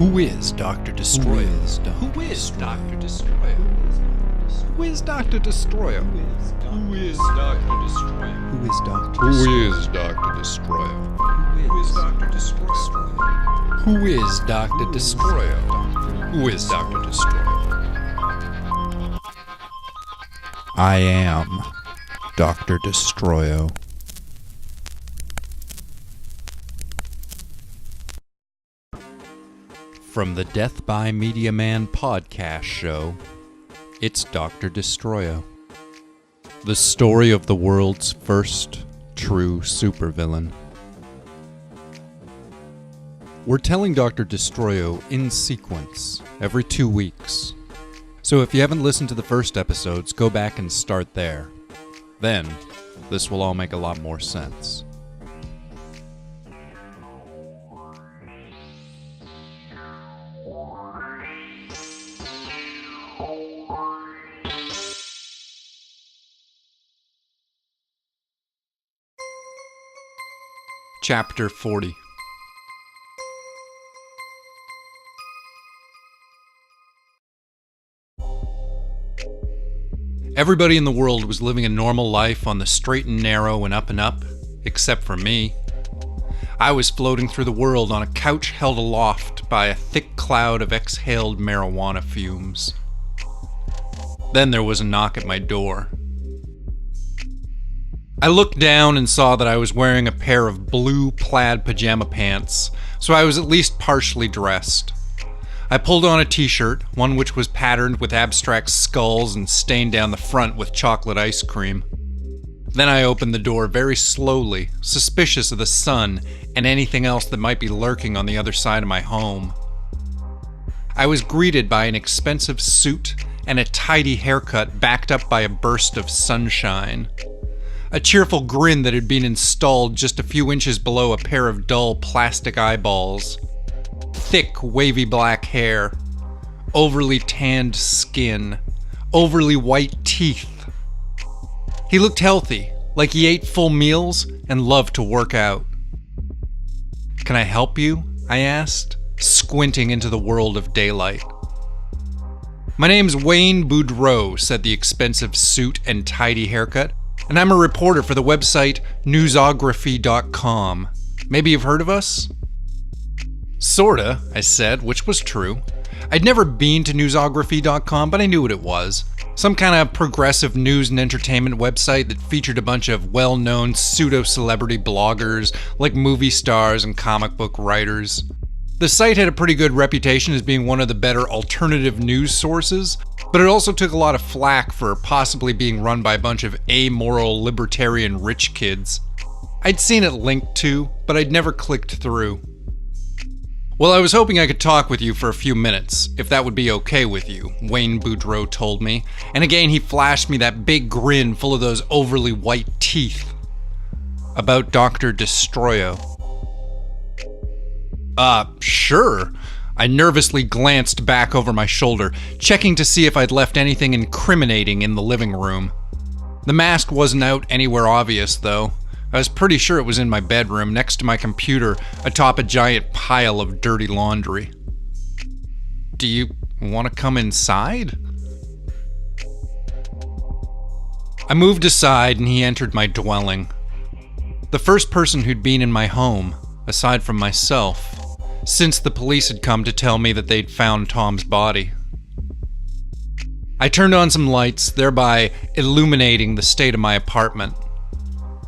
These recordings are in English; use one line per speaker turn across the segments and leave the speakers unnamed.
Who is Dr. Destroyo? Who is Dr. Destroyo? Who is Dr. Destroyo? Who is Dr. Destroyo? Who is Dr. Destroyo? Who is Dr. Destroyo? Who is Dr. Destroyo? Who is Dr. Destroyo? I am Dr. Destroyo. From the Death by Media Man podcast show, it's Dr. Destroyo. The story of the world's first true supervillain. We're telling Dr. Destroyo in sequence every 2 weeks. So if you haven't listened to the first episodes, go back and start there. Then, this will all make a lot more sense. Chapter 40. Everybody in the world was living a normal life on the straight and narrow and up, except for me. I was floating through the world on a couch held aloft by a thick cloud of exhaled marijuana fumes. Then there was a knock at my door. I looked down and saw that I was wearing a pair of blue plaid pajama pants, so I was at least partially dressed. I pulled on a t-shirt, one which was patterned with abstract skulls and stained down the front with chocolate ice cream. Then I opened the door very slowly, suspicious of the sun and anything else that might be lurking on the other side of my home. I was greeted by an expensive suit and a tidy haircut backed up by a burst of sunshine. A cheerful grin that had been installed just a few inches below a pair of dull plastic eyeballs. Thick, wavy black hair. Overly tanned skin. Overly white teeth. He looked healthy, like he ate full meals and loved to work out. "Can I help you?" I asked, squinting into the world of daylight. "My name's Wayne Boudreau," said the expensive suit and tidy haircut. "And I'm a reporter for the website newsography.com. Maybe you've heard of us?" "Sorta," I said, which was true. I'd never been to newsography.com, but I knew what it was. Some kind of progressive news and entertainment website that featured a bunch of well-known pseudo-celebrity bloggers like movie stars and comic book writers. The site had a pretty good reputation as being one of the better alternative news sources, but it also took a lot of flack for possibly being run by a bunch of amoral libertarian rich kids. I'd seen it linked to, but I'd never clicked through. "Well, I was hoping I could talk with you for a few minutes, if that would be okay with you," Wayne Boudreau told me, and again he flashed me that big grin full of those overly white teeth. "About Dr. Destroyo." Sure." I nervously glanced back over my shoulder, checking to see if I'd left anything incriminating in the living room. The mask wasn't out anywhere obvious, though. I was pretty sure it was in my bedroom, next to my computer, atop a giant pile of dirty laundry. "Do you want to come inside?" I moved aside and he entered my dwelling. The first person who'd been in my home, aside from myself, since the police had come to tell me that they'd found Tom's body. I turned on some lights, thereby illuminating the state of my apartment.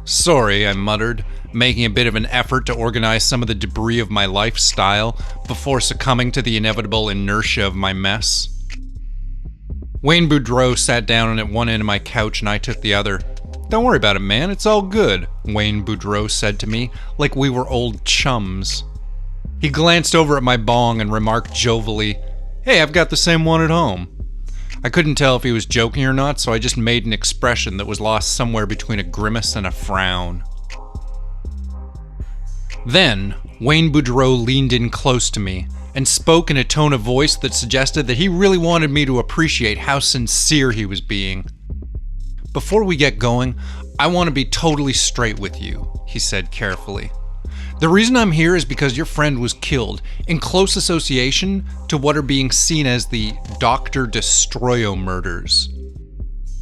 "Sorry," I muttered, making a bit of an effort to organize some of the debris of my lifestyle before succumbing to the inevitable inertia of my mess. Wayne Boudreau sat down at one end of my couch and I took the other. "Don't worry about it, man, it's all good," Wayne Boudreau said to me, like we were old chums. He glanced over at my bong and remarked jovially, "Hey, I've got the same one at home." I couldn't tell if he was joking or not, so I just made an expression that was lost somewhere between a grimace and a frown. Then, Wayne Boudreau leaned in close to me and spoke in a tone of voice that suggested that he really wanted me to appreciate how sincere he was being. "Before we get going, I want to be totally straight with you," he said carefully. The reason I'm here is because your friend was killed in close association to what are being seen as the Dr. Destroyo murders.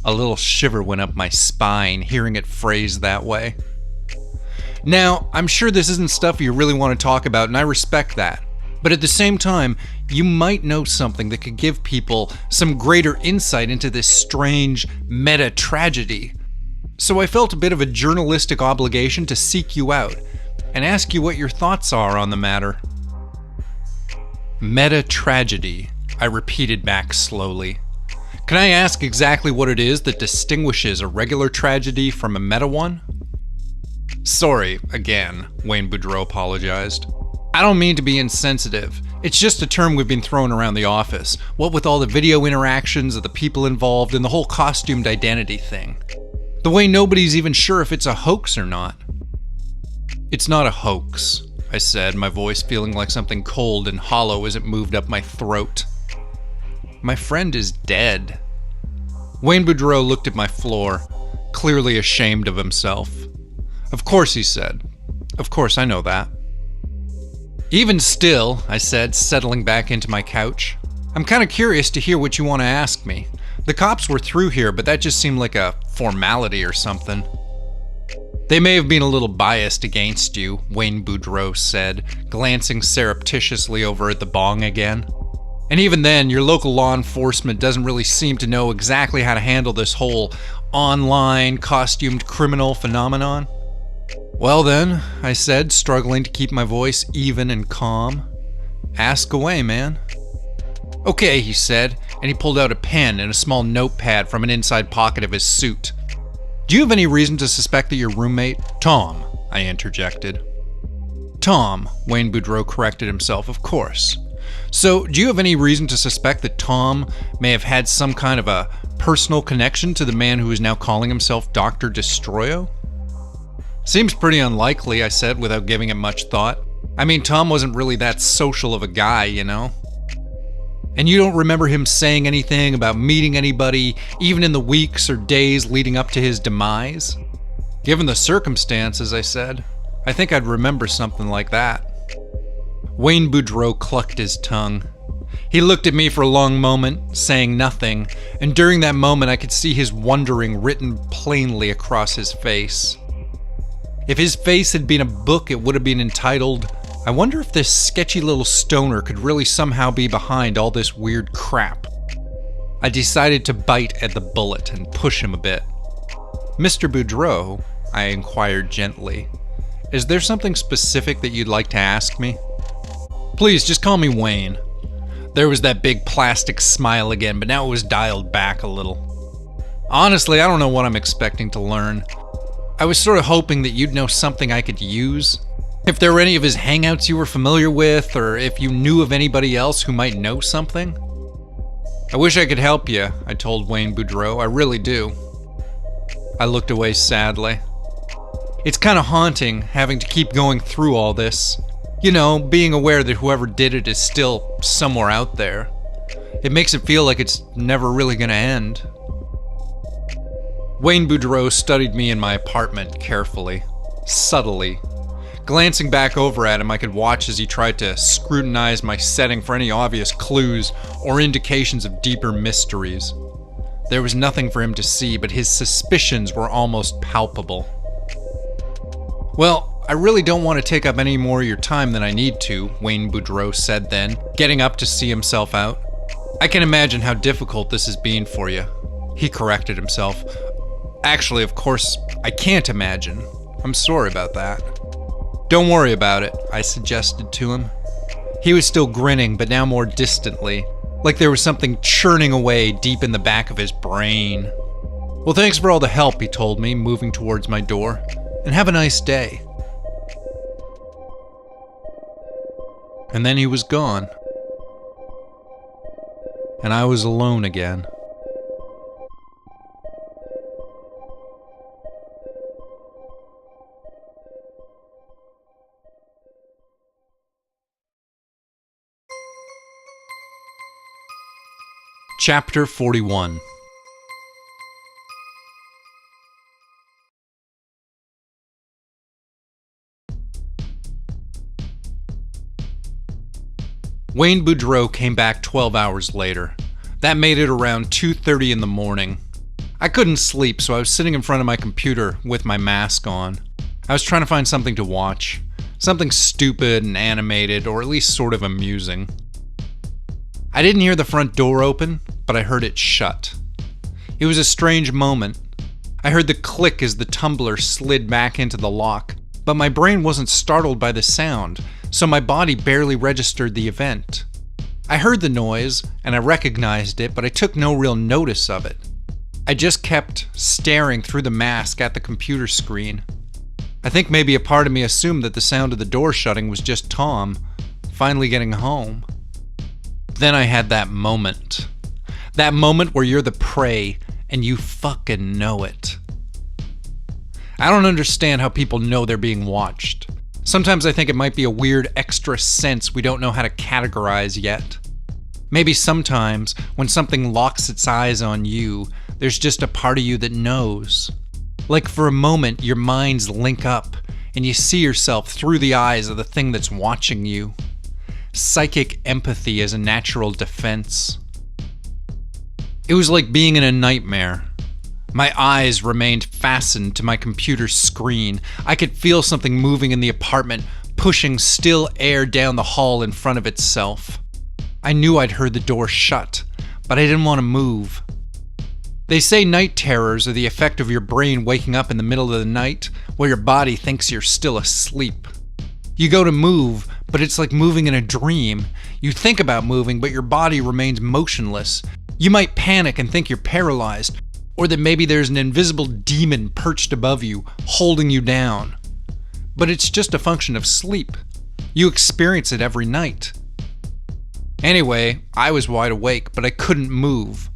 A little shiver went up my spine hearing it phrased that way. Now, I'm sure this isn't stuff you really want to talk about, and I respect that. But at the same time, you might know something that could give people some greater insight into this strange meta-tragedy. So I felt a bit of a journalistic obligation to seek you out and ask you what your thoughts are on the matter. Meta-tragedy, I repeated back slowly. Can I ask exactly what it is that distinguishes a regular tragedy from a meta one? Sorry, again, Wayne Boudreau apologized. I don't mean to be insensitive. It's just a term we've been throwing around the office, what with all the video interactions of the people involved and the whole costumed identity thing. The way nobody's even sure if it's a hoax or not. It's not a hoax, I said, my voice feeling like something cold and hollow as it moved up my throat. My friend is dead. Wayne Boudreau looked at my floor, clearly ashamed of himself. Of course, he said. Of course, I know that. Even still, I said, settling back into my couch, I'm kind of curious to hear what you want to ask me. The cops were through here, but that just seemed like a formality or something. They may have been a little biased against you, Wayne Boudreau said, glancing surreptitiously over at the bong again. And even then, your local law enforcement doesn't really seem to know exactly how to handle this whole online costumed criminal phenomenon. Well then, I said, struggling to keep my voice even and calm. Ask away, man. Okay, he said, and he pulled out a pen and a small notepad from an inside pocket of his suit. Do you have any reason to suspect that your roommate... Tom, I interjected. Tom, Wayne Boudreau corrected himself, of course. So, do you have any reason to suspect that Tom may have had some kind of a personal connection to the man who is now calling himself Dr. Destroyo? Seems pretty unlikely, I said, without giving it much thought. I mean, Tom wasn't really that social of a guy, you know? And you don't remember him saying anything about meeting anybody, even in the weeks or days leading up to his demise? Given the circumstances, I said, I think I'd remember something like that. Wayne Boudreau clucked his tongue. He looked at me for a long moment, saying nothing, and during that moment I could see his wondering written plainly across his face. If his face had been a book, it would have been entitled, I wonder if this sketchy little stoner could really somehow be behind all this weird crap. I decided to bite at the bullet and push him a bit. Mr. Boudreau, I inquired gently, is there something specific that you'd like to ask me? Please, just call me Wayne. There was that big plastic smile again, but now it was dialed back a little. Honestly, I don't know what I'm expecting to learn. I was sort of hoping that you'd know something I could use. If there were any of his hangouts you were familiar with, or if you knew of anybody else who might know something. I wish I could help you, I told Wayne Boudreau. I really do. I looked away sadly. It's kind of haunting having to keep going through all this. You know, being aware that whoever did it is still somewhere out there. It makes it feel like it's never really gonna end. Wayne Boudreau studied me in my apartment carefully, subtly. Glancing back over at him, I could watch as he tried to scrutinize my setting for any obvious clues or indications of deeper mysteries. There was nothing for him to see, but his suspicions were almost palpable. Well, I really don't want to take up any more of your time than I need to, Wayne Boudreau said then, getting up to see himself out. I can imagine how difficult this has been for you. He corrected himself. Actually, of course, I can't imagine. I'm sorry about that. Don't worry about it, I suggested to him. He was still grinning, but now more distantly, like there was something churning away deep in the back of his brain. Well, thanks for all the help, he told me, moving towards my door. And have a nice day. And then he was gone. And I was alone again. Chapter 41. Wayne Boudreau came back 12 hours later. That made it around 2:30 in the morning. I couldn't sleep, so I was sitting in front of my computer with my mask on. I was trying to find something to watch. Something stupid and animated, or at least sort of amusing. I didn't hear the front door open, but I heard it shut. It was a strange moment. I heard the click as the tumbler slid back into the lock, but my brain wasn't startled by the sound, so my body barely registered the event. I heard the noise, and I recognized it, but I took no real notice of it. I just kept staring through the mask at the computer screen. I think maybe a part of me assumed that the sound of the door shutting was just Tom finally getting home. Then I had that moment. That moment where you're the prey and you fucking know it. I don't understand how people know they're being watched. Sometimes I think it might be a weird extra sense we don't know how to categorize yet. Maybe sometimes when something locks its eyes on you, there's just a part of you that knows. Like for a moment, your minds link up and you see yourself through the eyes of the thing that's watching you. Psychic empathy as a natural defense. It was like being in a nightmare. My eyes remained fastened to my computer screen. I could feel something moving in the apartment, pushing still air down the hall in front of itself. I knew I'd heard the door shut, but I didn't want to move. They say night terrors are the effect of your brain waking up in the middle of the night while your body thinks you're still asleep. You go to move, but it's like moving in a dream. You think about moving, but your body remains motionless. You might panic and think you're paralyzed, or that maybe there's an invisible demon perched above you, holding you down. But it's just a function of sleep. You experience it every night. Anyway, I was wide awake, but I couldn't move.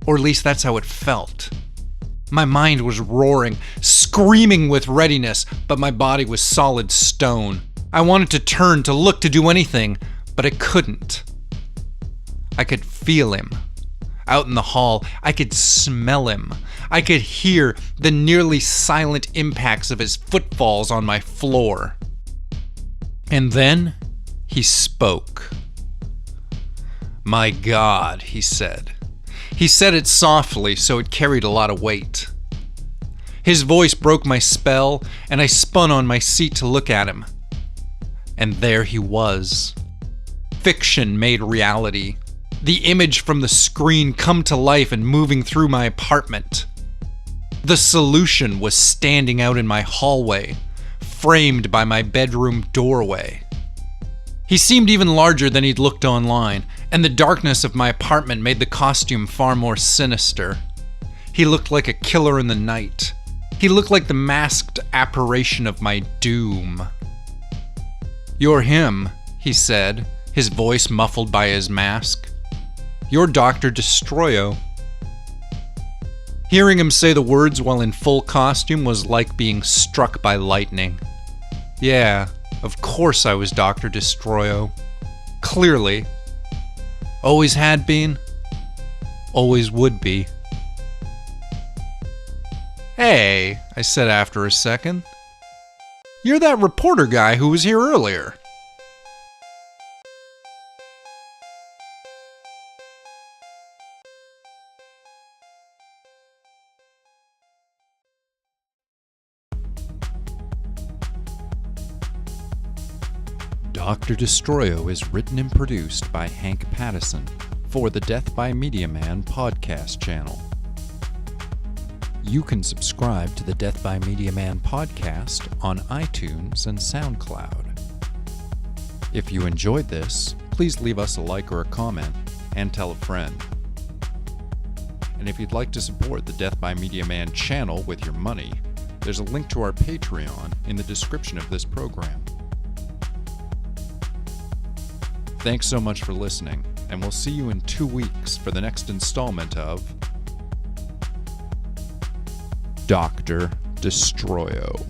Or at least that's how it felt. My mind was roaring, screaming with readiness, but my body was solid stone. I wanted to turn, to look, to do anything, but I couldn't. I could feel him. Out in the hall, I could smell him. I could hear the nearly silent impacts of his footfalls on my floor. And then he spoke. "My God," he said. He said it softly, so it carried a lot of weight. His voice broke my spell, and I spun on my seat to look at him. And there he was. Fiction made reality. The image from the screen come to life and moving through my apartment. The solution was standing out in my hallway, framed by my bedroom doorway. He seemed even larger than he'd looked online, and the darkness of my apartment made the costume far more sinister. He looked like a killer in the night. He looked like the masked apparition of my doom. "You're him," he said, his voice muffled by his mask. "You're Dr. Destroyo." Hearing him say the words while in full costume was like being struck by lightning. Yeah, of course I was Dr. Destroyo. Clearly. Always had been. Always would be. "Hey," I said after a second. "You're that reporter guy who was here earlier." Dr. Destroyo is written and produced by Hank Pattison for the Death by Media Man podcast channel. You can subscribe to the Death by Media Man podcast on iTunes and SoundCloud. If you enjoyed this, please leave us a like or a comment and tell a friend. And if you'd like to support the Death by Media Man channel with your money, there's a link to our Patreon in the description of this program. Thanks so much for listening, and we'll see you in 2 weeks for the next installment of Dr. Destroyo.